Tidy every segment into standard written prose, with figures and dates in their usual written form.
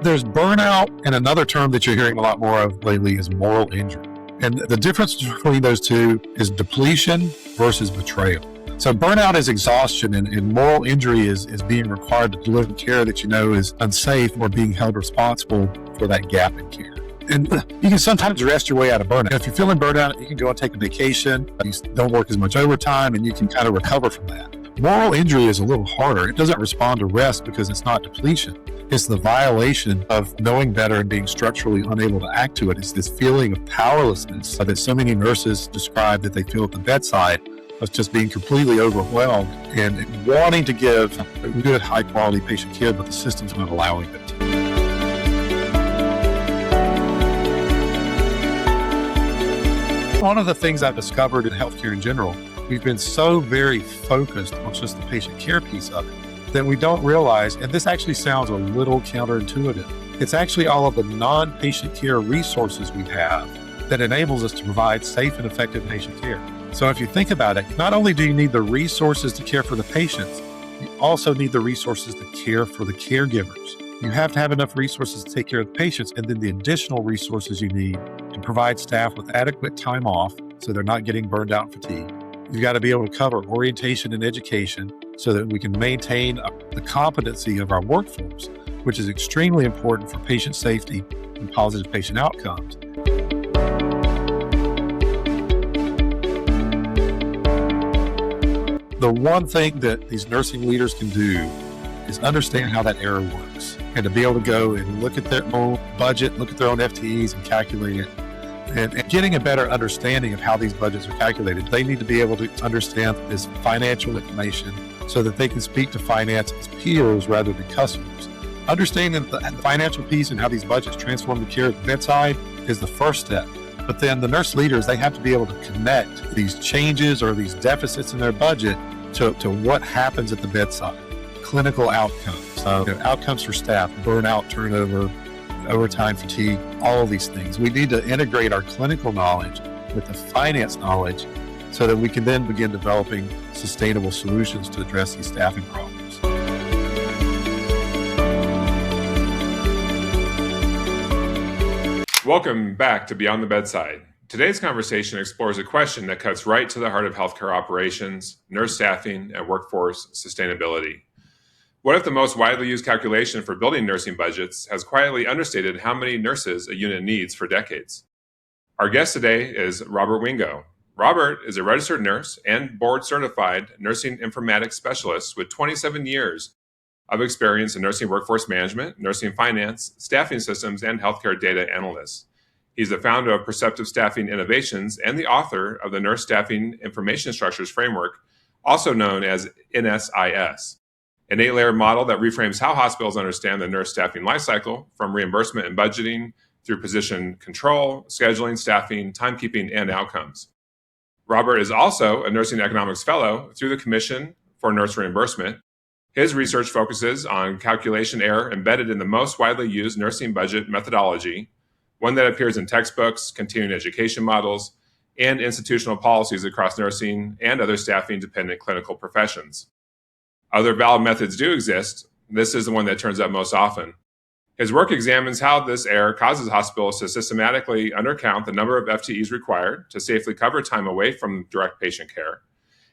There's burnout, and another term that you're hearing a lot more of lately is moral injury. And the difference between those two is depletion versus betrayal. So burnout is exhaustion, and moral injury is being required to deliver care that you know is unsafe or being held responsible for that gap in care. And you can sometimes rest your way out of burnout. If you're feeling burnout, you can go and take a vacation. You don't work as much overtime, and you can kind of recover from that. Moral injury is a little harder. It doesn't respond to rest because it's not depletion. It's the violation of knowing better and being structurally unable to act to it. It's this feeling of powerlessness that so many nurses describe that they feel at the bedside, of just being completely overwhelmed and wanting to give good, high-quality patient care, but the system's not allowing it. One of the things I've discovered in healthcare in general, we've been so very focused on just the patient care piece of it that we don't realize, and this actually sounds a little counterintuitive, it's actually all of the non-patient care resources we have that enables us to provide safe and effective patient care. So if you think about it, not only do you need the resources to care for the patients, you also need the resources to care for the caregivers. You have to have enough resources to take care of the patients, and then the additional resources you need to provide staff with adequate time off so they're not getting burned out and fatigued. You've got to be able to cover orientation and education so that we can maintain the competency of our workforce, which is extremely important for patient safety and positive patient outcomes. The one thing that these nursing leaders can do is understand how that error works and to be able to go and look at their own budget, look at their own FTEs and calculate it. And getting a better understanding of how these budgets are calculated, they need to be able to understand this financial information so that they can speak to finance as peers rather than customers. Understanding the financial piece and how these budgets transform the care at the bedside is the first step. But then the nurse leaders, they have to be able to connect these changes or these deficits in their budget to what happens at the bedside. Clinical outcomes, outcomes for staff, burnout, turnover, overtime fatigue, all of these things. We need to integrate our clinical knowledge with the finance knowledge so that we can then begin developing sustainable solutions to address these staffing problems. Welcome back to Beyond the Bedside. Today's conversation explores a question that cuts right to the heart of healthcare operations, nurse staffing, and workforce sustainability. What if the most widely used calculation for building nursing budgets has quietly understated how many nurses a unit needs for decades? Our guest today is Robert Wingo. Robert is a registered nurse and board-certified nursing informatics specialist with 27 years of experience in nursing workforce management, nursing finance, staffing systems, and healthcare data analyst. He's the founder of Perceptive Staffing Innovations and the author of the Nurse Staffing Information Structures Framework, also known as NSIS, an 8-layer model that reframes how hospitals understand the nurse staffing lifecycle, from reimbursement and budgeting through position control, scheduling, staffing, timekeeping, and outcomes. Robert is also a nursing economics fellow through the Commission for Nurse Reimbursement. His research focuses on calculation error embedded in the most widely used nursing budget methodology, one that appears in textbooks, continuing education models, and institutional policies across nursing and other staffing-dependent clinical professions. Other valid methods do exist. This is the one that turns up most often. His work examines how this error causes hospitals to systematically undercount the number of FTEs required to safely cover time away from direct patient care,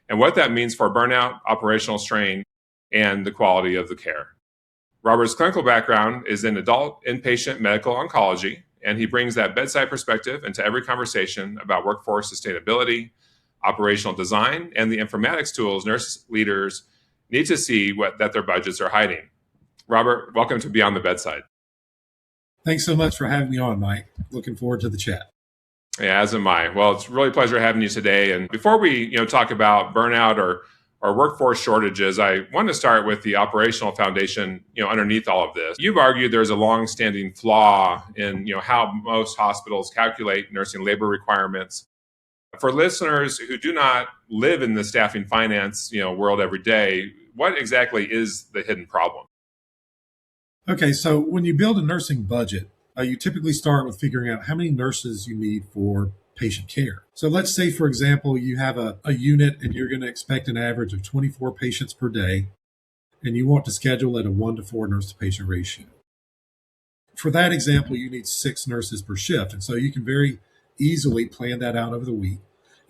and what that means for burnout, operational strain, and the quality of the care. Robert's clinical background is in adult inpatient medical oncology, and he brings that bedside perspective into every conversation about workforce sustainability, operational design, and the informatics tools nurse leaders need to see that their budgets are hiding. Robert, welcome to Beyond the Bedside. Thanks so much for having me on, Mike. Looking forward to the chat. Yeah, as am I. Well, it's really a pleasure having you today. And before we talk about burnout or workforce shortages, I want to start with the operational foundation underneath all of this. You've argued there's a long-standing flaw in how most hospitals calculate nursing labor requirements. For listeners who do not live in the staffing finance world every day, what exactly is the hidden problem? Okay, so when you build a nursing budget, you typically start with figuring out how many nurses you need for patient care. So let's say, for example, you have a unit and you're going to expect an average of 24 patients per day, and you want to schedule at a 1-to-4 nurse-to-patient ratio. for that example, you need 6 nurses per shift. And so you can very easily plan that out over the week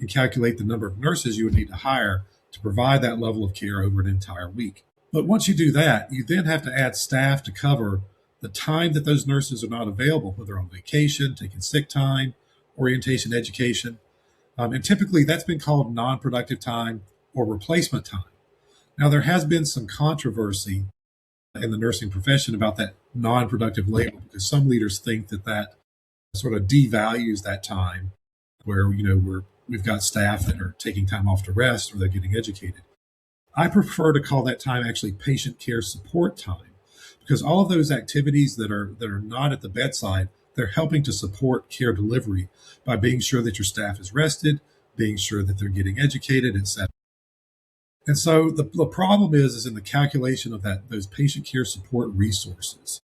and calculate the number of nurses you would need to hire to provide that level of care over an entire week. But once you do that, you then have to add staff to cover the time that those nurses are not available, whether on vacation, taking sick time, orientation, education. And typically that's been called non-productive time or replacement time. Now, there has been some controversy in the nursing profession about that non-productive label because some leaders think that that sort of devalues that time where, we've got staff that are taking time off to rest or they're getting educated. I prefer to call that time actually patient care support time because all of those activities that are not at the bedside, they're helping to support care delivery by being sure that your staff is rested, being sure that they're getting educated, etc. And so the problem is in the calculation of those patient care support resources.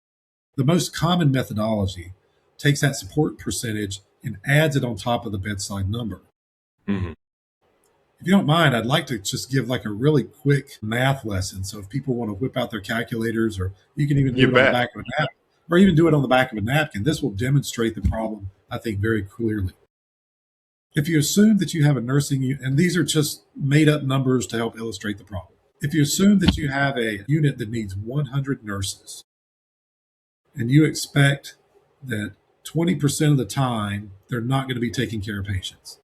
The most common methodology takes that support percentage and adds it on top of the bedside number. Mm-hmm. If you don't mind, I'd like to just give like a really quick math lesson. So if people want to whip out their calculators, or you can even do it on the back of a napkin, or even do it on the back of a napkin, this will demonstrate the problem, I think, very clearly. If you assume that you have a nursing unit, and these are just made up numbers to help illustrate the problem. If you assume that you have a unit that needs 100 nurses, and you expect that 20% of the time, they're not going to be taking care of patients.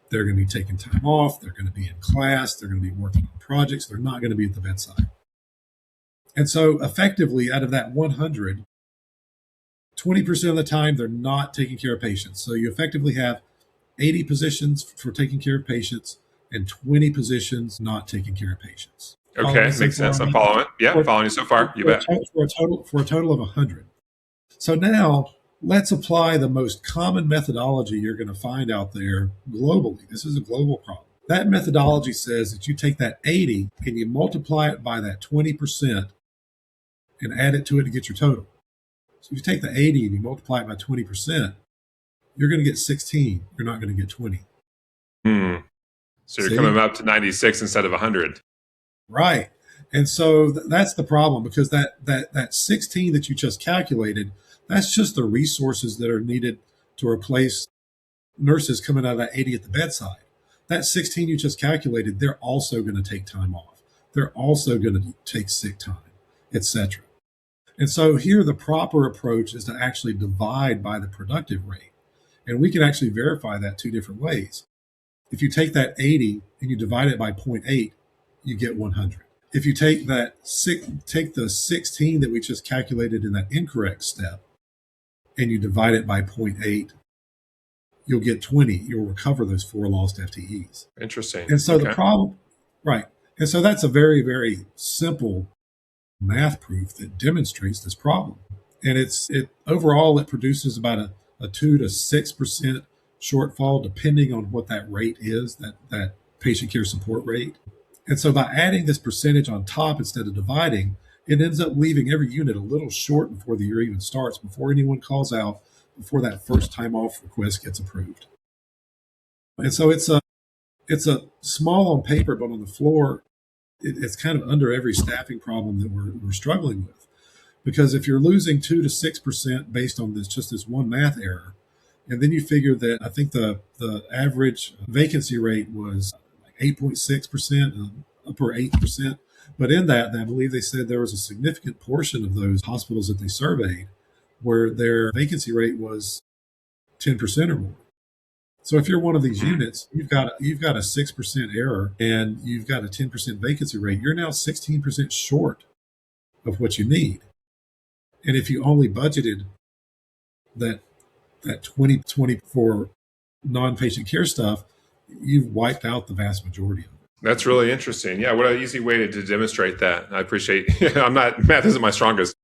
They're going to be taking time off. They're going to be in class. They're going to be working on projects. They're not going to be at the bedside. And so effectively, out of that 100, 20% of the time, they're not taking care of patients. So you effectively have 80 positions for taking care of patients and 20 positions not taking care of patients. Okay, makes sense. I'm following. Yeah, following you so far. You bet. For a total of 100. So now let's apply the most common methodology you're going to find out there globally. This is a global problem. That methodology says that you take that 80 and you multiply it by that 20% and add it to it to get your total. So if you take the 80 and you multiply it by 20%, you're going to get 16. You're not going to get 20. So you're coming up to 96 instead of 100. Right. And so that's the problem because that 16 that you just calculated, that's just the resources that are needed to replace nurses coming out of that 80 at the bedside. That 16 you just calculated, they're also going to take time off. They're also going to take sick time, etc. And so here the proper approach is to actually divide by the productive rate. And we can actually verify that 2 different ways. If you take that 80 and you divide it by 0.8, you get 100. If you take the 16 that we just calculated in that incorrect step and you divide it by 0.8, you'll get 20. You'll recover those 4 lost FTEs. Interesting. And so the problem, right. And so that's a very, very simple math proof that demonstrates this problem. And overall, it produces about a 2 to 6% shortfall, depending on what that rate is, that patient care support rate. And so by adding this percentage on top instead of dividing, it ends up leaving every unit a little short before the year even starts, before anyone calls out, before that first time off request gets approved. And so it's a small on paper, but on the floor, it's kind of under every staffing problem that we're struggling with. Because if you're losing 2 to 6% based on this one math error, and then you figure that I think the average vacancy rate was 8.6%, upper 8%. But in that, I believe they said there was a significant portion of those hospitals that they surveyed where their vacancy rate was 10% or more. So if you're one of these units, you've got a 6% error and you've got a 10% vacancy rate. You're now 16% short of what you need. And if you only budgeted that 2020 for non-patient care stuff, you've wiped out the vast majority of it. That's really interesting. Yeah, what an easy way to demonstrate that. I appreciate. Math isn't my strongest.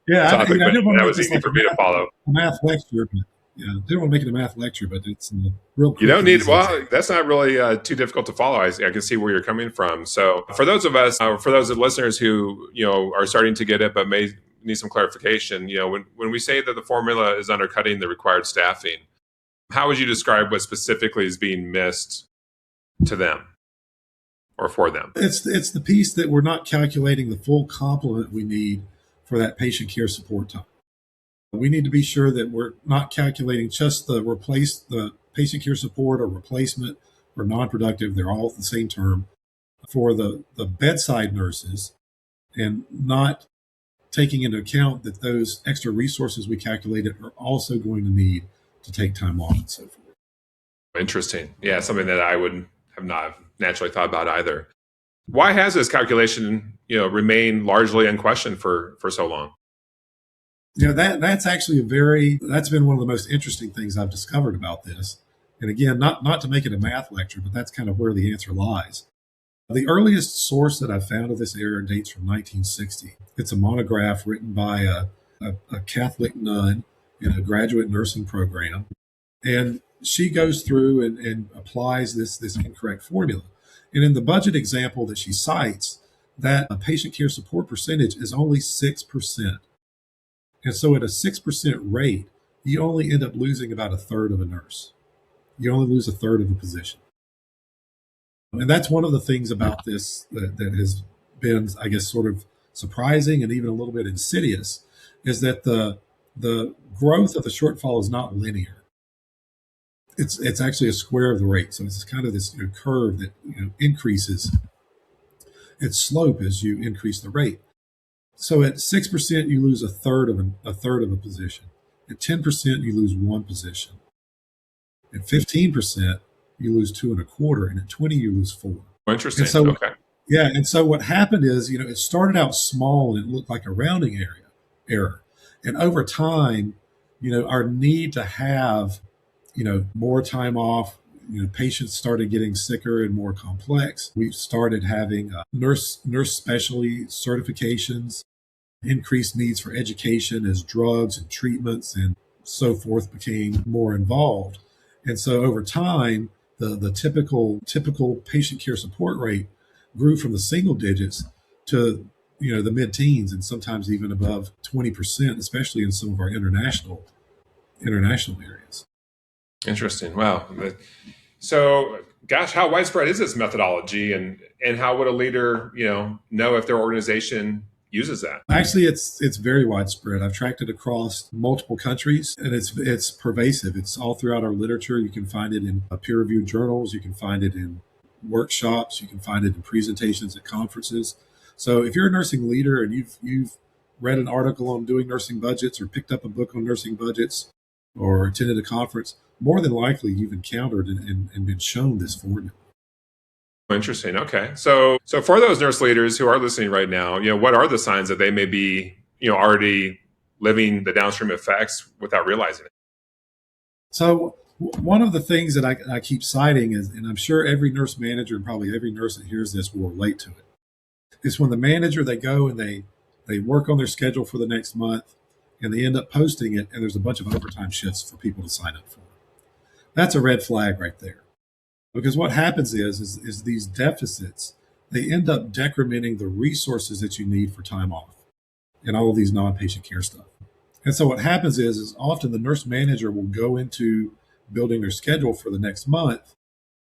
Yeah, topic, but that was easy for me to follow. A math lecture, but didn't want to make it a math lecture, but it's real. You don't need. Well, that's not really too difficult to follow. I can see where you're coming from. So for those of us, for those of listeners who are starting to get it, but may need some clarification, when we say that the formula is undercutting the required staffing, how would you describe what specifically is being missed to them or for them? It's the piece that we're not calculating the full complement we need for that patient care support time. We need to be sure that we're not calculating just the patient care support or replacement or non-productive. They're all the same term for the bedside nurses, and not taking into account that those extra resources we calculated are also going to need to take time off and so forth. Interesting. Yeah, something that I would have not naturally thought about either. Why has this calculation, remained largely unquestioned for so long? That's actually that's been one of the most interesting things I've discovered about this. And again, not to make it a math lecture, but that's kind of where the answer lies. The earliest source that I found of this error dates from 1960. It's a monograph written by a Catholic nun in a graduate nursing program. And she goes through and applies this incorrect formula. And in the budget example that she cites, that patient care support percentage is only 6%. And so at a 6% rate, you only end up losing about a third of a nurse. You only lose a third of a position. And that's one of the things about this that has been, I guess, sort of surprising and even a little bit insidious, is that the growth of the shortfall is not linear. It's actually a square of the rate. So it's kind of this curve that increases its slope as you increase the rate. So at 6%, you lose a third of a position. At 10%, you lose one position. At 15%, you lose 2.25, and at 20, you lose 4. Interesting. And so, okay. Yeah, and so what happened is, it started out small and it looked like a rounding error, and over time, our need to have, more time off. Patients started getting sicker and more complex. We started having nurse specialty certifications, increased needs for education as drugs and treatments and so forth became more involved. And so over time, the typical patient care support rate grew from the single digits to the mid-teens, and sometimes even above 20%, especially in some of our international areas. Interesting. Wow. So, gosh, how widespread is this methodology, and how would a leader, know if their organization uses that? Actually, it's very widespread. I've tracked it across multiple countries, and it's pervasive. It's all throughout our literature. You can find it in peer-reviewed journals. You can find it in workshops. You can find it in presentations at conferences. So if you're a nursing leader and you've read an article on doing nursing budgets, or picked up a book on nursing budgets, or attended a conference, more than likely you've encountered and been shown this formula. Interesting. Okay. So for those nurse leaders who are listening right now, what are the signs that they may be, already living the downstream effects without realizing it? So one of the things that I keep citing is, and I'm sure every nurse manager and probably every nurse that hears this will relate to it, is when the manager, they go and they work on their schedule for the next month, and they end up posting it, and there's a bunch of overtime shifts for people to sign up for. That's a red flag right there. Because what happens is these deficits, they end up decrementing the resources that you need for time off and all of these non-patient care stuff. And so what happens is often the nurse manager will go into building their schedule for the next month,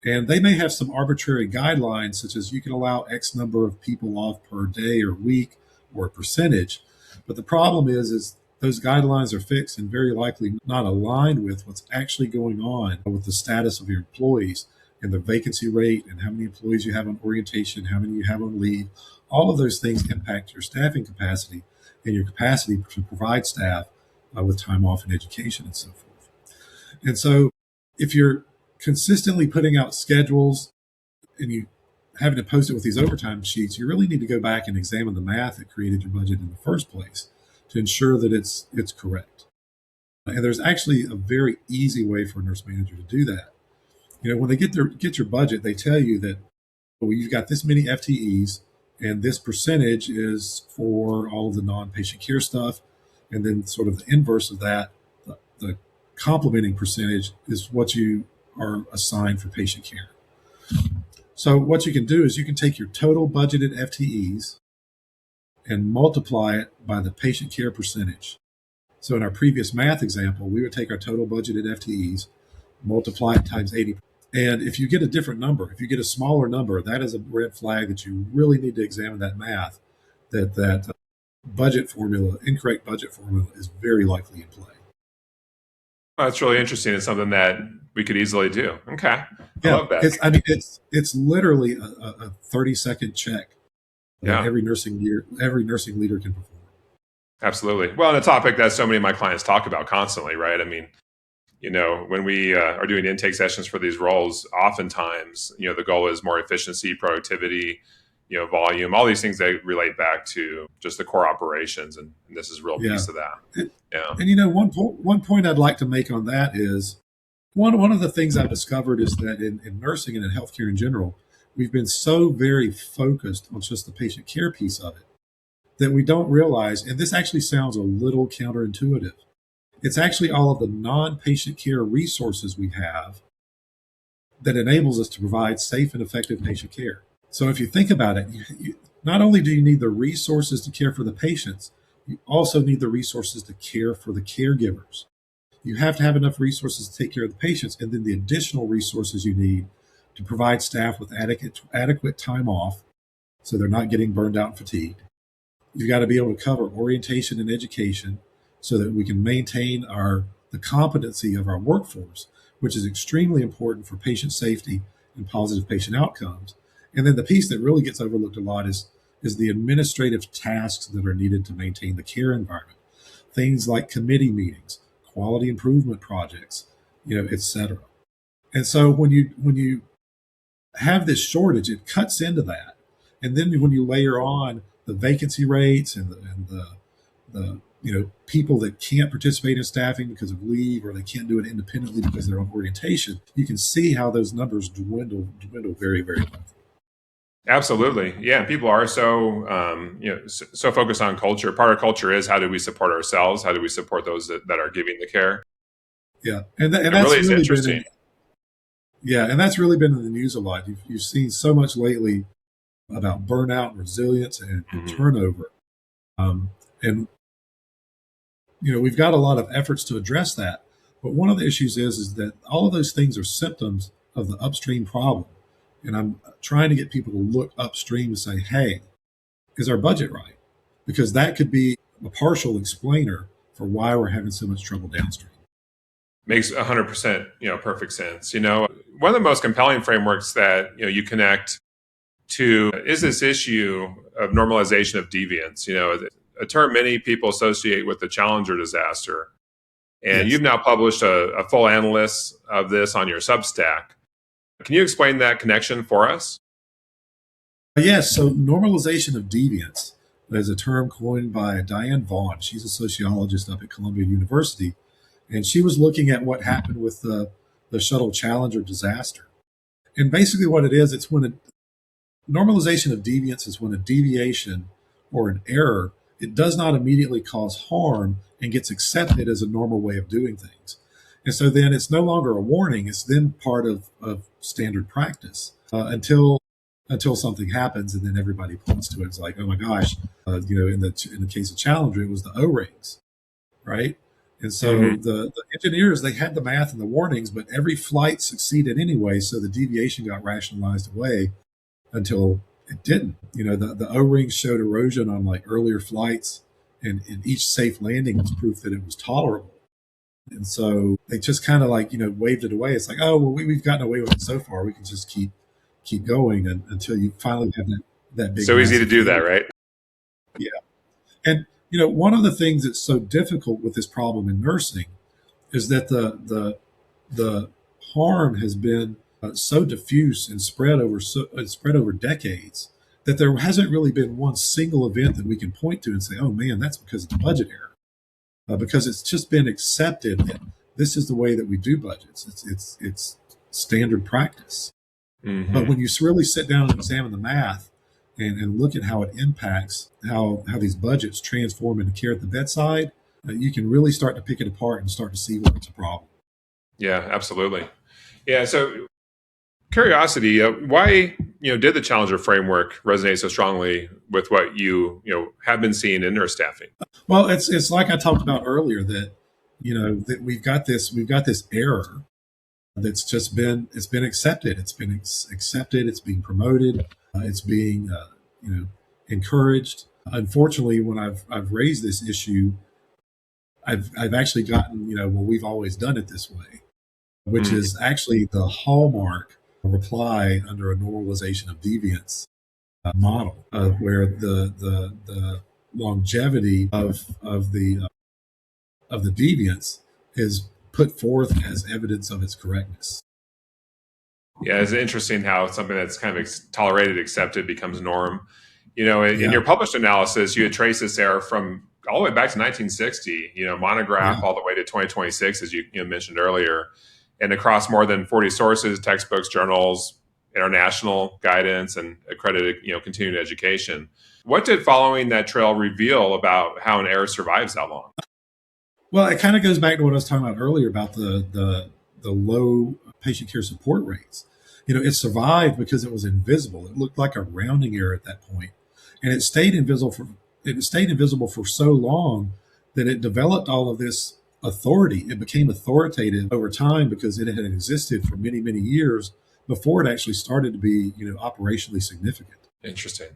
and they may have some arbitrary guidelines, such as you can allow X number of people off per day or week or a percentage. But the problem is those guidelines are fixed and very likely not aligned with what's actually going on with the status of your employees and the vacancy rate and how many employees you have on orientation, how many you have on leave. All of those things impact your staffing capacity and your capacity to provide staff with time off and education and so forth. And so if you're consistently putting out schedules and you having to post it with these overtime sheets, you really need to go back and examine the math that created your budget in the first place to ensure that it's correct. And there's actually a very easy way for a nurse manager to do that. When they get your budget, they tell you that, well, you've got this many FTEs, and this percentage is for all of the non-patient care stuff. And then sort of the inverse of that, the complementing percentage is what you are assigned for patient care. So what you can do is you can take your total budgeted FTEs and multiply it by the patient care percentage. So in our previous math example, we would take our total budgeted FTEs, multiply it times 80. And if you get a different number, if you get a smaller number, that is a red flag that you really need to examine that math, that incorrect budget formula is very likely in play. Well, that's really interesting. It's something that we could easily do. Okay. I Yeah, love that. it's literally a 30-second check that Yeah, every nursing leader can perform. absolutely. Well, and a topic that so many of my clients talk about constantly, right? I mean, when we are doing intake sessions for these roles, oftentimes, the goal is more efficiency, productivity, volume, all these things that relate back to just the core operations. And this is a real Yeah. piece of that. And, Yeah. and one point I'd like to make on that is one of the things I've discovered is that in nursing and in healthcare in general, we've been so very focused on just the patient care piece of it that we don't realize, and this actually sounds a little counterintuitive, it's actually all of the non-patient care resources we have that enables us to provide safe and effective patient care. So if you think about it, not only do you need the resources to care for the patients, you also need the resources to care for the caregivers. You have to have enough resources to take care of the patients, and then the additional resources you need to provide staff with adequate time off so they're not getting burned out and fatigued. You've got to be able to cover orientation and education so that we can maintain the competency of our workforce, which is extremely important for patient safety and positive patient outcomes. And then the piece that really gets overlooked a lot is the administrative tasks that are needed to maintain the care environment. Things like committee meetings, quality improvement projects, et cetera. And so when you have this shortage, it cuts into that. And then when you layer on the vacancy rates and the people that can't participate in staffing because of leave, or they can't do it independently because they're on orientation, you can see how those numbers dwindle very, very quickly. Absolutely. Yeah. People are so, so focused on culture. Part of culture is, how do we support ourselves? How do we support those that are giving the care? Yeah. And that's really is interesting. And that's really been in the news a lot. You've seen so much lately about burnout and resilience and turnover. And we've got a lot of efforts to address that. But one of the issues is that all of those things are symptoms of the upstream problem. And I'm trying to get people to look upstream and say, hey, is our budget right? Because that could be a partial explainer for why we're having so much trouble downstream. Makes 100%, perfect sense. One of the most compelling frameworks that, you connect to is this issue of normalization of deviance, a term many people associate with the Challenger disaster. And Yes. You've now published a full analysis of this on your Substack. Can you explain that connection for us? Yes. So normalization of deviance is a term coined by Diane Vaughn. She's a sociologist up at Columbia University. And she was looking at what happened with the shuttle Challenger disaster. And basically what it is, it's when normalization of deviance is when a deviation or an error, it does not immediately cause harm and gets accepted as a normal way of doing things. And so then it's no longer a warning, it's then part of standard practice until something happens, and then everybody points to it. It's like, oh my gosh, in the case of Challenger, it was the O-rings, right? And so the engineers, they had the math and the warnings, but every flight succeeded anyway, so the deviation got rationalized away until it didn't. The O-rings showed erosion on like earlier flights, and each safe landing was proof that it was tolerable. And so they just kind of waved it away. It's like, oh, well, we've gotten away with it so far. We can just keep going until you finally have that big. So easy to do that, right? Yeah. And, one of the things that's so difficult with this problem in nursing is that the harm has been so diffuse and spread over decades that there hasn't really been one single event that we can point to and say, oh man, that's because of the budget error. Because it's just been accepted that this is the way that we do budgets. It's standard practice. But when you really sit down and examine the math and look at how it impacts how these budgets transform into care at the bedside, you can really start to pick it apart and start to see where it's a problem. Yeah, absolutely. Yeah. So curiosity, why, did the Challenger framework resonate so strongly with what you have been seeing in nurse staffing? Well, it's like I talked about earlier that, that we've got this error that's just been accepted. It's been accepted. It's being promoted. It's being, encouraged. Unfortunately, when I've raised this issue, I've actually gotten, well, we've always done it this way, which Mm. is actually the hallmark reply under a normalization of deviance model, where the longevity of the deviance is put forth as evidence of its correctness. Yeah, it's interesting how something that's kind of tolerated, accepted becomes norm. In Yeah, your published analysis, you had traced this error from all the way back to 1960, monograph yeah, all the way to 2026, as you mentioned earlier, and across more than 40 sources, textbooks, journals, international guidance, and accredited, continuing education. What did following that trail reveal about how an error survives that long? Well, it kind of goes back to what I was talking about earlier about the low patient care support rates. It survived because it was invisible. It looked like a rounding error at that point, and it stayed invisible for so long that it developed all of this authority. It became authoritative over time because it had existed for many, many years before it actually started to be operationally significant. Interesting.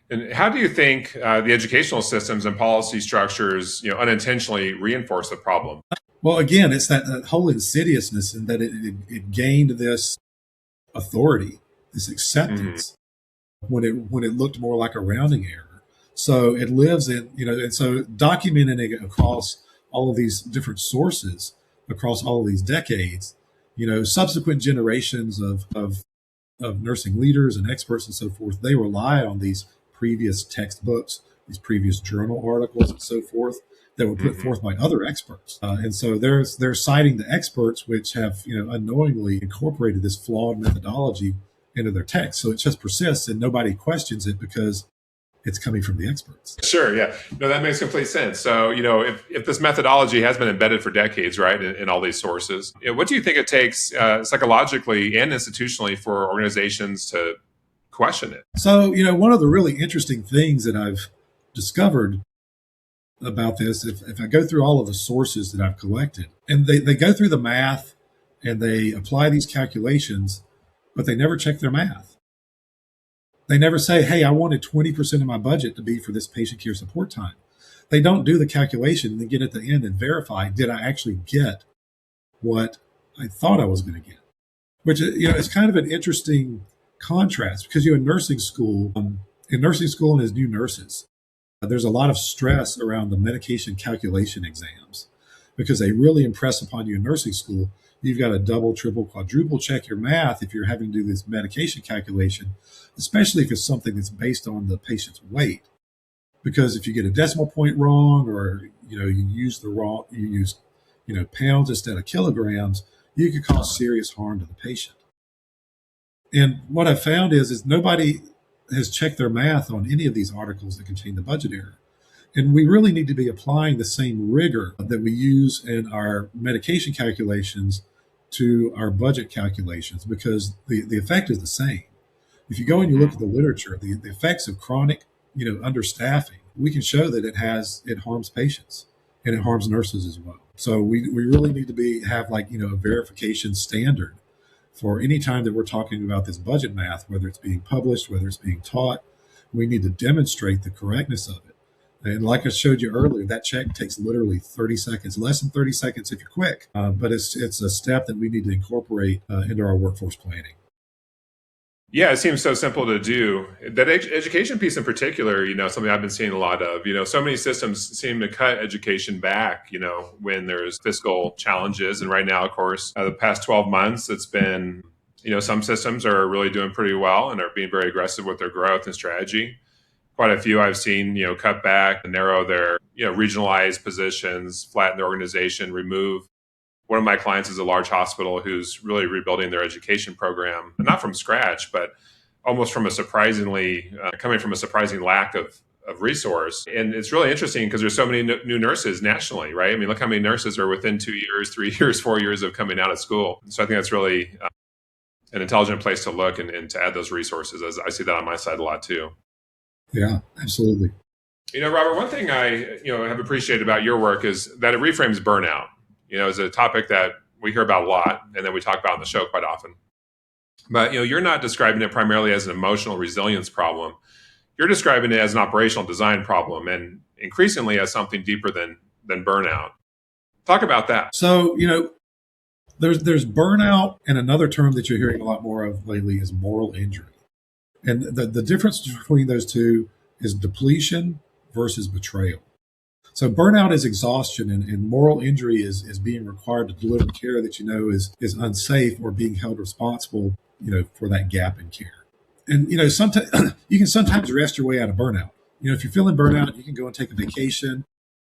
And how do you think the educational systems and policy structures, unintentionally reinforce the problem? Well, again, it's that whole insidiousness in that it gained this authority, this Mhm. acceptance when it looked more like a rounding error. So it lives in, and so documenting it across all of these different sources, across all of these decades, subsequent generations of nursing leaders and experts and so forth, they rely on these previous textbooks, these previous journal articles and so forth that were put Mhm. forth by other experts. And so they're citing the experts which have unknowingly incorporated this flawed methodology into their text. So it just persists and nobody questions it because it's coming from the experts. Sure. Yeah. No, that makes complete sense. So, if this methodology has been embedded for decades, right, in all these sources, what do you think it takes psychologically and institutionally for organizations to question it? So, one of the really interesting things that I've discovered about this, if I go through all of the sources that I've collected, and they go through the math and they apply these calculations, but they never check their math. They never say, hey, I wanted 20% of my budget to be for this patient care support time. They don't do the calculation and then get at the end and verify, did I actually get what I thought I was going to get? Which, is kind of an interesting contrast because in nursing school, and as new nurses, there's a lot of stress around the medication calculation exams because they really impress upon you in nursing school. You've got to double, triple, quadruple check your math if you're having to do this medication calculation, especially if it's something that's based on the patient's weight. Because if you get a decimal point wrong, or you use pounds instead of kilograms, you could cause serious harm to the patient. And what I found is nobody has checked their math on any of these articles that contain the budget error. And we really need to be applying the same rigor that we use in our medication calculations to our budget calculations because the effect is the same. If you go and you look Mhm. at the literature, the effects of chronic, understaffing, we can show that it harms patients and it harms nurses as well. So we really need to have a verification standard for any time that we're talking about this budget math, whether it's being published, whether it's being taught, we need to demonstrate the correctness of it. And like I showed you earlier, that check takes literally 30 seconds, less than 30 seconds if you're quick. But it's a step that we need to incorporate into our workforce planning. Yeah, it seems so simple to do. That education piece in particular, something I've been seeing a lot of. So many systems seem to cut education back, when there's fiscal challenges. And right now, of course, the past 12 months, it's been, some systems are really doing pretty well and are being very aggressive with their growth and strategy. Quite a few I've seen, cut back and narrow their, regionalized positions, flatten the organization, remove. One of my clients is a large hospital who's really rebuilding their education program, not from scratch, but almost from coming from a surprising lack of resource. And it's really interesting because there's so many new nurses nationally, right? I mean, look how many nurses are within 2 years, 3 years, 4 years of coming out of school. So I think that's really an intelligent place to look and to add those resources. As I see that on my side a lot too. Yeah, absolutely. Robert, one thing I have appreciated about your work is that it reframes burnout. Is a topic that we hear about a lot, and then we talk about on the show quite often. But you're not describing it primarily as an emotional resilience problem. You're describing it as an operational design problem and increasingly as something deeper than burnout. Talk about that. So, there's burnout, and another term that you're hearing a lot more of lately is moral injury. And the difference between those two is depletion versus betrayal. So burnout is exhaustion, and moral injury is being required to deliver care that is unsafe, or being held responsible, for that gap in care. And sometimes you can sometimes rest your way out of burnout. If you're feeling burnout, you can go and take a vacation.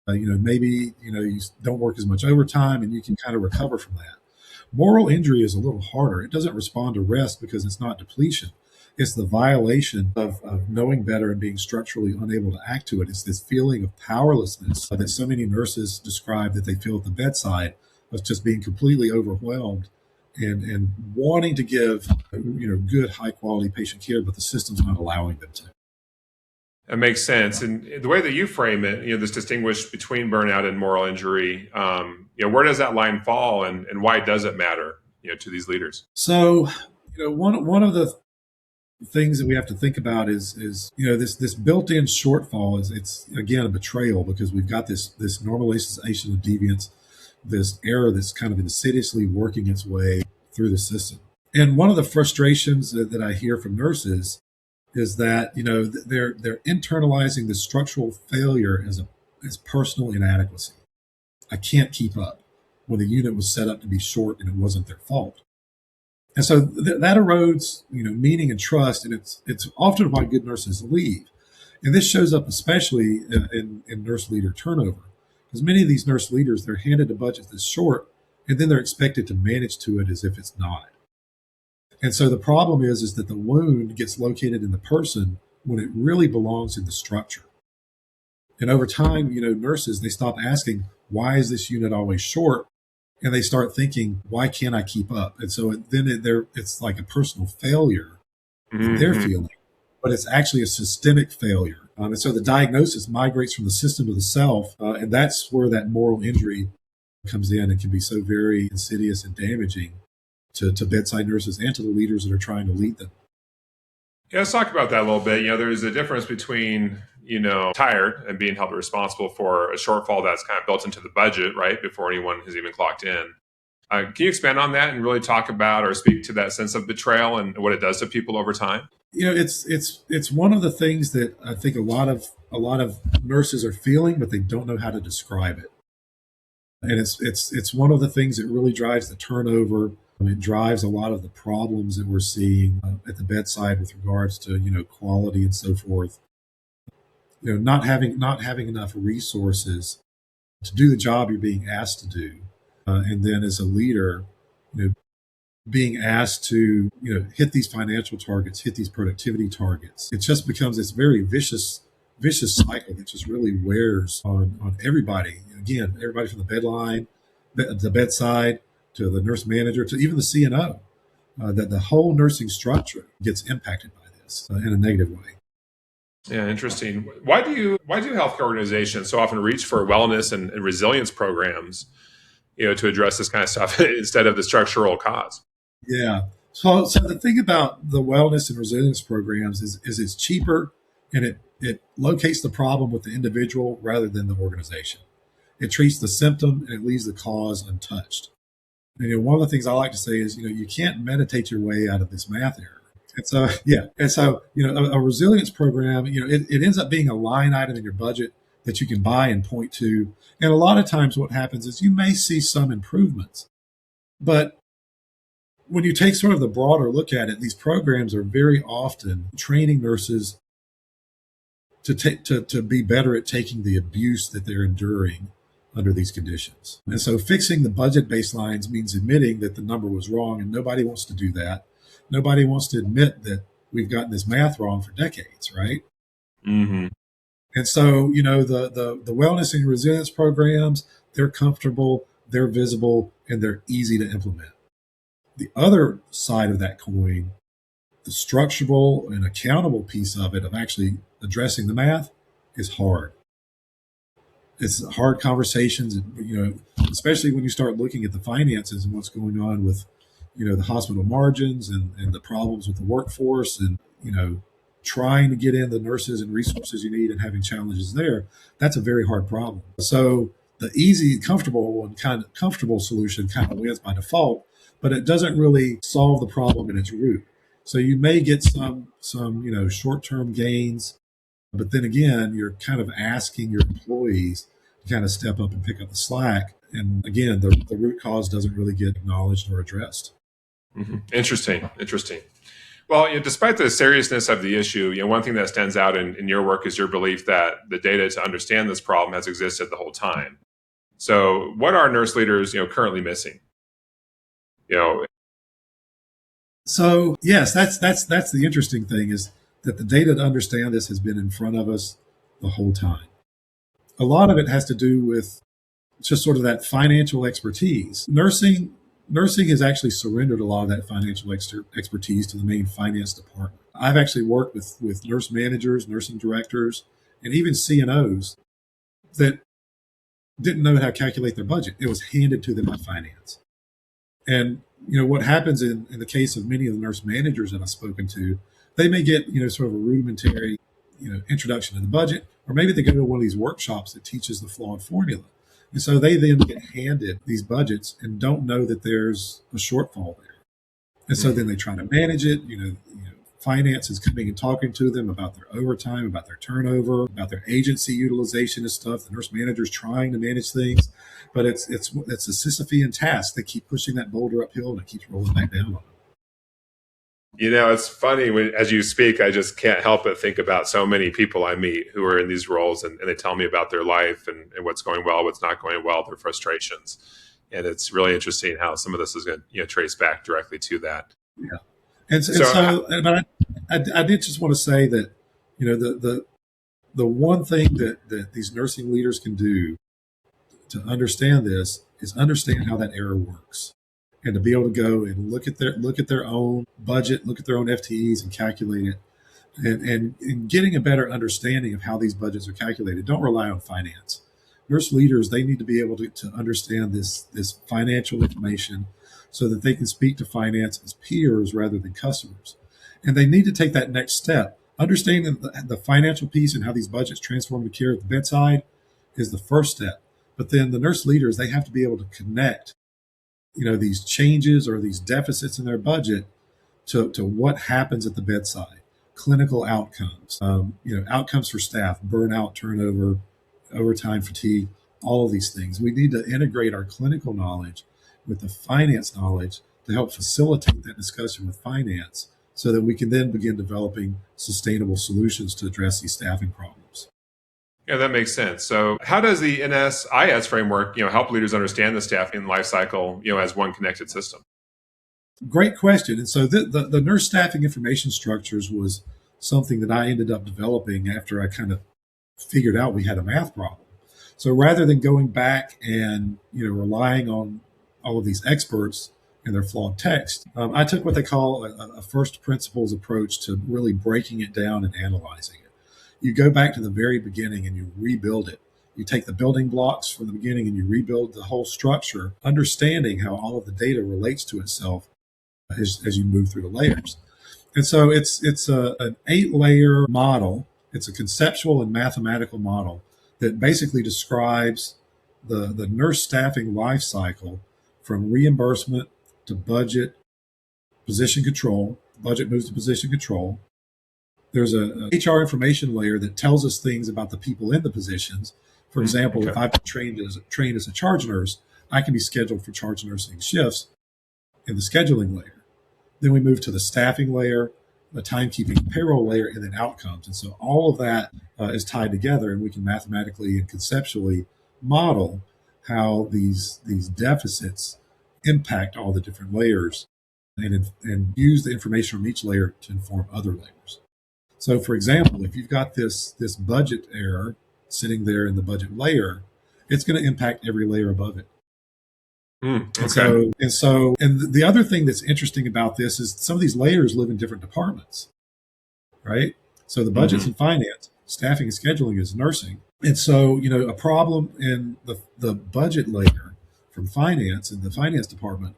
Maybe you don't work as much overtime, and you can kind of recover from that. Moral injury is a little harder. It doesn't respond to rest because it's not depletion. It's the violation of knowing better and being structurally unable to act to it. It's this feeling of powerlessness that so many nurses describe that they feel at the bedside, of just being completely overwhelmed and wanting to give good, high quality patient care, but the system's not allowing them to. That makes sense. And the way that you frame it, this distinguish between burnout and moral injury, where does that line fall, and why does it matter, to these leaders? So, one of the things that we have to think about is this built-in shortfall it's again a betrayal, because we've got this normalization of deviance, this error that's kind of insidiously working its way through the system. And one of the frustrations that I hear from nurses is that they're internalizing the structural failure as personal inadequacy. I can't keep up, when the unit was set up to be short and it wasn't their fault. And so that erodes meaning and trust, and it's often why good nurses leave. And this shows up especially in nurse leader turnover, because many of these nurse leaders, they're handed a budget that's short, and then they're expected to manage to it as if it's not. And so the problem is that the wound gets located in the person when it really belongs in the structure. And over time, nurses, they stop asking, why is this unit always short? And they start thinking, why can't I keep up? And so it's like a personal failure that they're feeling, but it's actually a systemic failure. And so the diagnosis migrates from the system to the self, and that's where that moral injury comes in and can be so very insidious and damaging to bedside nurses and to the leaders that are trying to lead them. Yeah, let's talk about that a little bit. There's a difference between, tired and being held responsible for a shortfall that's kind of built into the budget, right, before anyone has even clocked in. Can you expand on that and really talk about or speak to that sense of betrayal and what it does to people over time? It's one of the things that I think a lot of nurses are feeling, but they don't know how to describe it. And it's one of the things that really drives the turnover. It drives a lot of the problems that we're seeing at the bedside with regards to quality and so forth. Not having enough resources to do the job you're being asked to do, and then as a leader, being asked to hit these financial targets, hit these productivity targets. It just becomes this very vicious cycle that just really wears on everybody. Again, everybody from the bedside, to the nurse manager, to even the CNO, that the whole nursing structure gets impacted by this in a negative way. Yeah, interesting. Why do healthcare organizations so often reach for wellness and resilience programs, to address this kind of stuff instead of the structural cause? Yeah. So the thing about the wellness and resilience programs is it's cheaper, and it locates the problem with the individual rather than the organization. It treats the symptom and it leaves the cause untouched. And one of the things I like to say is, you can't meditate your way out of this math error. And so, a resilience program, it ends up being a line item in your budget that you can buy and point to. And a lot of times what happens is you may see some improvements, but when you take sort of the broader look at it, these programs are very often training nurses to be better at taking the abuse that they're enduring under these conditions. And so fixing the budget baselines means admitting that the number was wrong, and nobody wants to do that. Nobody wants to admit that we've gotten this math wrong for decades, right? Mm-hmm. And so, the wellness and resilience programs, they're comfortable, they're visible, and they're easy to implement. The other side of that coin, the structural and accountable piece of it, of actually addressing the math, is hard. It's hard conversations, especially when you start looking at the finances and what's going on with, the hospital margins and the problems with the workforce. And, trying to get in the nurses and resources you need and having challenges there, that's a very hard problem. So the easy, comfortable solution kind of wins by default, but it doesn't really solve the problem in its root. So you may get some short-term gains, but then again, you're kind of asking your employees to kind of step up and pick up the slack. And again, the root cause doesn't really get acknowledged or addressed. Mm-hmm. Interesting. Well, despite the seriousness of the issue, one thing that stands out in your work is your belief that the data to understand this problem has existed the whole time. So, what are nurse leaders, currently missing? So yes, that's the interesting thing is that the data to understand this has been in front of us the whole time. A lot of it has to do with just sort of that financial expertise. Nursing has actually surrendered a lot of that financial expertise to the main finance department. I've actually worked with nurse managers, nursing directors, and even CNOs that didn't know how to calculate their budget. It was handed to them by finance. And what happens in the case of many of the nurse managers that I've spoken to, they may get sort of a rudimentary introduction to the budget, or maybe they go to one of these workshops that teaches the flawed formula. And so they then get handed these budgets and don't know that there's a shortfall there. And so then they try to manage it. Finance is coming and talking to them about their overtime, about their turnover, about their agency utilization and stuff. The nurse manager's trying to manage things, but it's a Sisyphean task. They keep pushing that boulder uphill and it keeps rolling back down on them. It's funny as you speak, I just can't help but think about so many people I meet who are in these roles and they tell me about their life and what's going well, what's not going well, their frustrations. And it's really interesting how some of this is going to trace back directly to that. Yeah. But I did just want to say that, the one thing that these nursing leaders can do to understand this is understand how that error works. And to be able to go and look at their own budget, look at their own FTEs and calculate it, and getting a better understanding of how these budgets are calculated. Don't rely on finance. Nurse leaders, they need to be able to understand this financial information so that they can speak to finance as peers rather than customers. And they need to take that next step. Understanding the financial piece and how these budgets transform to care at the bedside is the first step. But then the nurse leaders, they have to be able to connect these changes or these deficits in their budget to what happens at the bedside, clinical outcomes, outcomes for staff, burnout, turnover, overtime, fatigue, all of these things. We need to integrate our clinical knowledge with the finance knowledge to help facilitate that discussion with finance so that we can then begin developing sustainable solutions to address these staffing problems. Yeah, that makes sense. So how does the NSIS framework, help leaders understand the staffing life cycle, as one connected system? Great question. And so the nurse staffing information structures was something that I ended up developing after I kind of figured out we had a math problem. So rather than going back and, relying on all of these experts and their flawed text, I took what they call a first principles approach to really breaking it down and analyzing it. You go back to the very beginning and you rebuild it. You take the building blocks from the beginning and you rebuild the whole structure, understanding how all of the data relates to itself as you move through the layers. And so it's an 8-layer model. It's a conceptual and mathematical model that basically describes the nurse staffing life cycle from reimbursement to budget, position control. Budget moves to position control. There's a HR information layer that tells us things about the people in the positions. For example, if I've been trained as a charge nurse, I can be scheduled for charge nursing shifts in the scheduling layer. Then we move to the staffing layer, the timekeeping payroll layer, and then outcomes. And so all of that is tied together, and we can mathematically and conceptually model how these deficits impact all the different layers and use the information from each layer to inform other layers. So, for example, if you've got this budget error sitting there in the budget layer, it's going to impact every layer above it. Okay. And the other thing that's interesting about this is some of these layers live in different departments, right? So the budget's in finance, staffing and scheduling is nursing. And so, a problem in the budget layer from finance in the finance department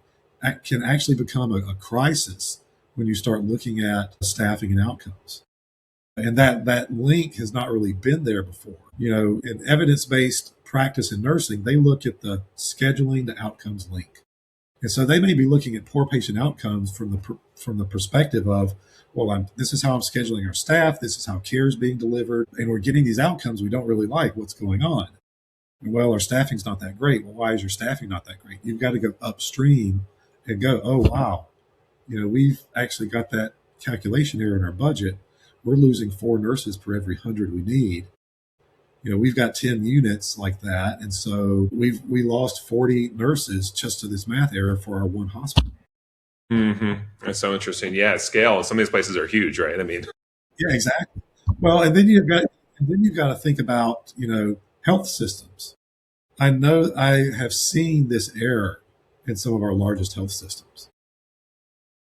can actually become a crisis when you start looking at staffing and outcomes. And that link has not really been there before. In evidence-based practice in nursing, they look at the scheduling to outcomes link. And so they may be looking at poor patient outcomes from the perspective of, well, this is how I'm scheduling our staff, this is how care is being delivered, and we're getting these outcomes we don't really like. What's going on? Well, our staffing's not that great. Well, why is your staffing not that great? You've got to go upstream and go, oh, wow, we've actually got that calculation error in our budget. We're losing 4 nurses per every 100 we need. We've got 10 units like that. And so we lost 40 nurses just to this math error for our one hospital. Mm-hmm. That's so interesting. Yeah, scale. Some of these places are huge, right? I mean, yeah, exactly. Well, and then you've got to think about, health systems. I know I have seen this error in some of our largest health systems.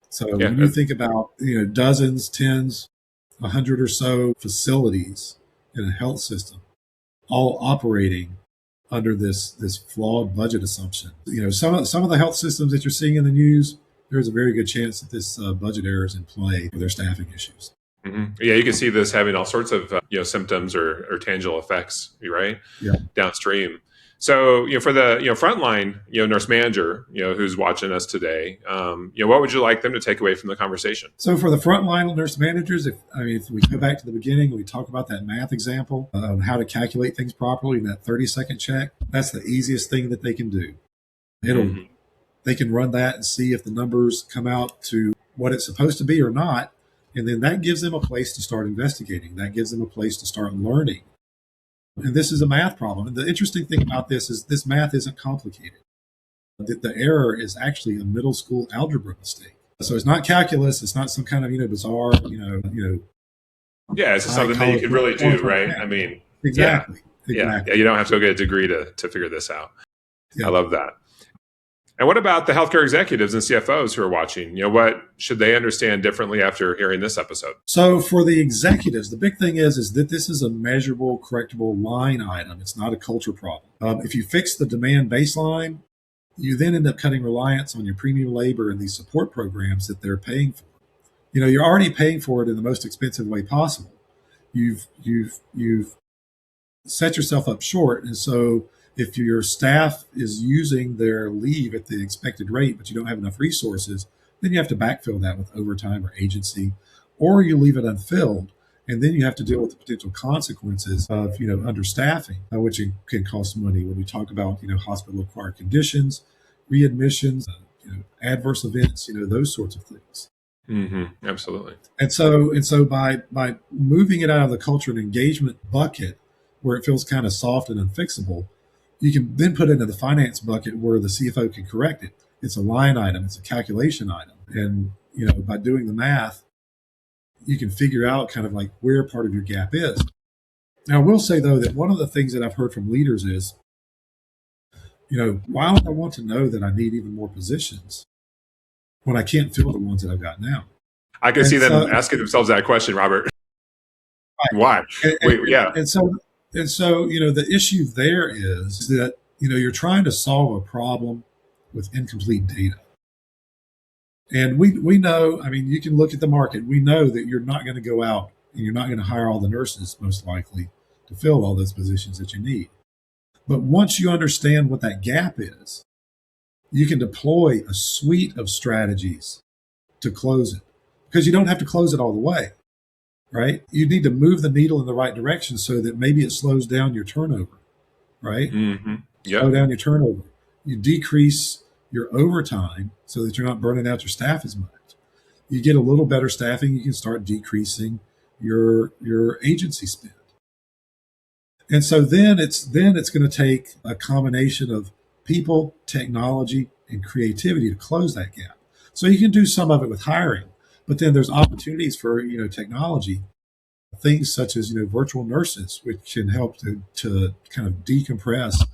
So when you think about, dozens, tens, 100 or so facilities in a health system, all operating under this flawed budget assumption. Some of the health systems that you're seeing in the news, there's a very good chance that this budget error is in play for their staffing issues. Mm-hmm. Yeah, you can see this having all sorts of symptoms or tangible effects, right? Yeah. Downstream. So for the frontline nurse manager who's watching us today, what would you like them to take away from the conversation? So for the frontline nurse managers, if we go back to the beginning, we talk about that math example on how to calculate things properly in that 30-second check. That's the easiest thing that they can do. They can run that and see if the numbers come out to what it's supposed to be or not. And then that gives them a place to start investigating. That gives them a place to start learning. And this is a math problem. And the interesting thing about this is this math isn't complicated. The error is actually a middle school algebra mistake. So it's not calculus. It's not some kind of, bizarre, Yeah, it's just something that you can really do, right? I mean, exactly. Yeah. You don't have to go get a degree to figure this out. Yeah. I love that. And what about the healthcare executives and CFOs who are watching? What should they understand differently after hearing this episode? So for the executives, the big thing is that this is a measurable, correctable line item. It's not a culture problem. If you fix the demand baseline, you then end up cutting reliance on your premium labor and these support programs that they're paying for. You're already paying for it in the most expensive way possible. You've set yourself up short, and so if your staff is using their leave at the expected rate, but you don't have enough resources, then you have to backfill that with overtime or agency, or you leave it unfilled. And then you have to deal with the potential consequences of, understaffing, which can cost money when we talk about, hospital-acquired conditions, readmissions, adverse events, those sorts of things. Mm-hmm. Absolutely. And so by moving it out of the culture and engagement bucket, where it feels kind of soft and unfixable, you can then put it into the finance bucket where the CFO can correct it. It's a line item. It's a calculation item. And, by doing the math, you can figure out kind of like where part of your gap is. Now, I will say, though, that one of the things that I've heard from leaders is, why would I want to know that I need even more positions when I can't fill the ones that I've got now? I can see them asking themselves that question, Robert. Right. Why? And so, the issue there is that, you're trying to solve a problem with incomplete data. And we know, you can look at the market. We know that you're not going to go out and you're not going to hire all the nurses, most likely, to fill all those positions that you need. But once you understand what that gap is, you can deploy a suite of strategies to close it, because you don't have to close it all the way. Right? You need to move the needle in the right direction so that maybe it slows down your turnover, right? Mm-hmm. Yep. Slow down your turnover. You decrease your overtime so that you're not burning out your staff as much. You get a little better staffing, you can start decreasing your agency spend. And so then it's going to take a combination of people, technology, and creativity to close that gap. So you can do some of it with hiring. But then there's opportunities for, technology, things such as, virtual nurses, which can help to kind of decompress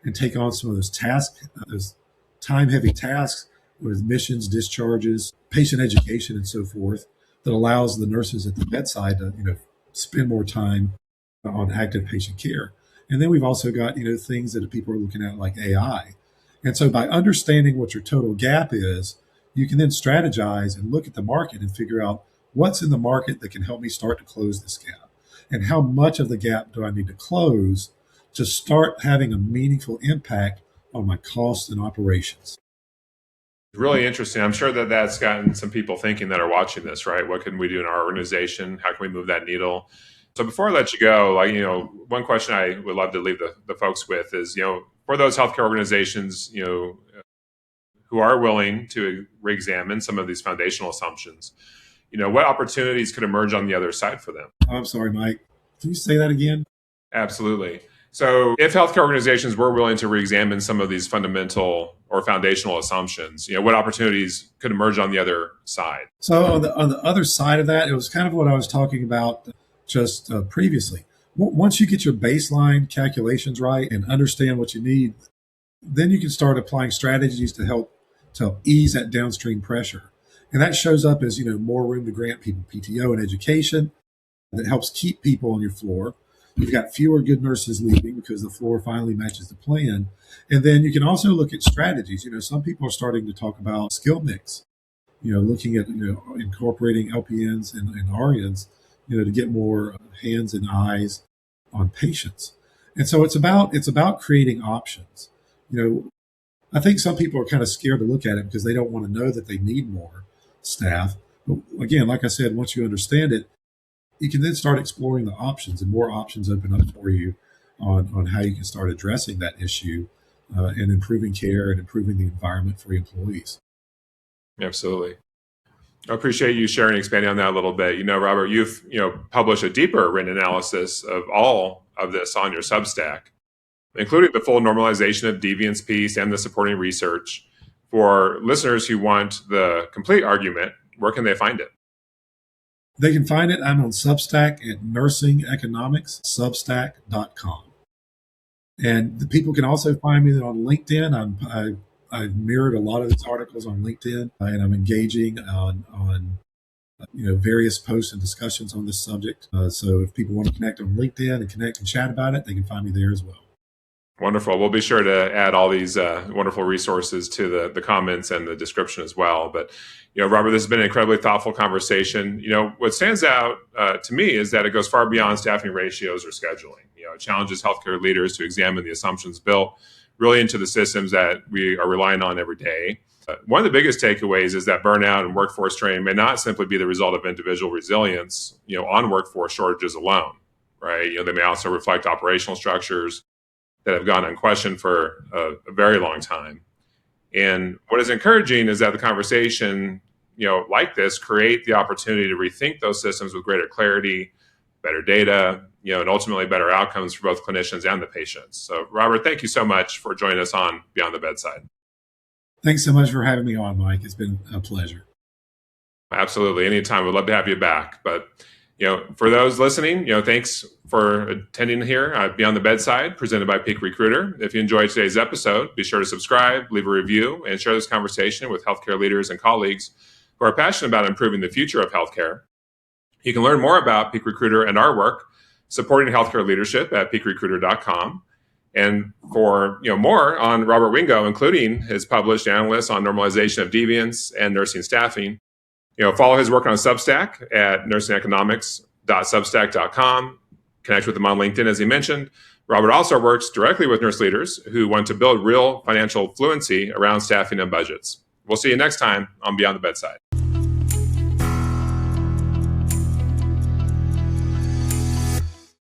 and take on some of those tasks, those time-heavy tasks with admissions, discharges, patient education, and so forth, that allows the nurses at the bedside to, spend more time on active patient care. And then we've also got, things that people are looking at like AI. And so by understanding what your total gap is, you can then strategize and look at the market and figure out what's in the market that can help me start to close this gap? And how much of the gap do I need to close to start having a meaningful impact on my costs and operations? Really interesting. I'm sure that that's gotten some people thinking that are watching this, right? What can we do in our organization? How can we move that needle? So before I let you go, one question I would love to leave the folks with is, for those healthcare organizations, who are willing to re-examine some of these foundational assumptions, what opportunities could emerge on the other side for them? I'm sorry, Mike. Can you say that again? Absolutely. So if healthcare organizations were willing to re-examine some of these fundamental or foundational assumptions, what opportunities could emerge on the other side? So on the other side of that, it was kind of what I was talking about just previously. Once you get your baseline calculations right and understand what you need, then you can start applying strategies to help ease that downstream pressure. And that shows up as, more room to grant people PTO and education that helps keep people on your floor. You've got fewer good nurses leaving because the floor finally matches the plan. And then you can also look at strategies. Some people are starting to talk about skill mix, looking at, incorporating LPNs and RNs, to get more hands and eyes on patients. And so it's about creating options. I think some people are kind of scared to look at it because they don't want to know that they need more staff. But again, like I said, once you understand it, you can then start exploring the options, and more options open up for you on how you can start addressing that issue and improving care and improving the environment for your employees. Absolutely. I appreciate you sharing and expanding on that a little bit. Robert, you've published a deeper written analysis of all of this on your Substack, including the full normalization of deviance piece and the supporting research. For listeners who want the complete argument, where can they find it? They can find it. I'm on Substack at nursingeconomics.substack.com. And the people can also find me on LinkedIn. I've mirrored a lot of these articles on LinkedIn, and I'm engaging on various posts and discussions on this subject. So if people want to connect on LinkedIn and connect and chat about it, they can find me there as well. Wonderful. We'll be sure to add all these wonderful resources to the comments and the description as well. But, Robert, this has been an incredibly thoughtful conversation. What stands out to me is that it goes far beyond staffing ratios or scheduling. It challenges healthcare leaders to examine the assumptions built really into the systems that we are relying on every day. One of the biggest takeaways is that burnout and workforce strain may not simply be the result of individual resilience, on workforce shortages alone, right? They may also reflect operational structures that have gone unquestioned for a very long time. And what is encouraging is that the conversation, like this, create the opportunity to rethink those systems with greater clarity, better data, and ultimately better outcomes for both clinicians and the patients. So, Robert, thank you so much for joining us on Beyond the Bedside. Thanks so much for having me on, Mike. It's been a pleasure. Absolutely. Anytime. We'd love to have you back. But for those listening, thanks for attending here Beyond the Bedside, presented by Peak Recruiter. If you enjoyed today's episode, be sure to subscribe, leave a review, and share this conversation with healthcare leaders and colleagues who are passionate about improving the future of healthcare. You can learn more about Peak Recruiter and our work supporting healthcare leadership at peakrecruiter.com. And for more on Robert Wingo, including his published analysis on normalization of deviance and nursing staffing, follow his work on Substack at nursingeconomics.substack.com. Connect with him on LinkedIn, as he mentioned. Robert also works directly with nurse leaders who want to build real financial fluency around staffing and budgets. We'll see you next time on Beyond the Bedside.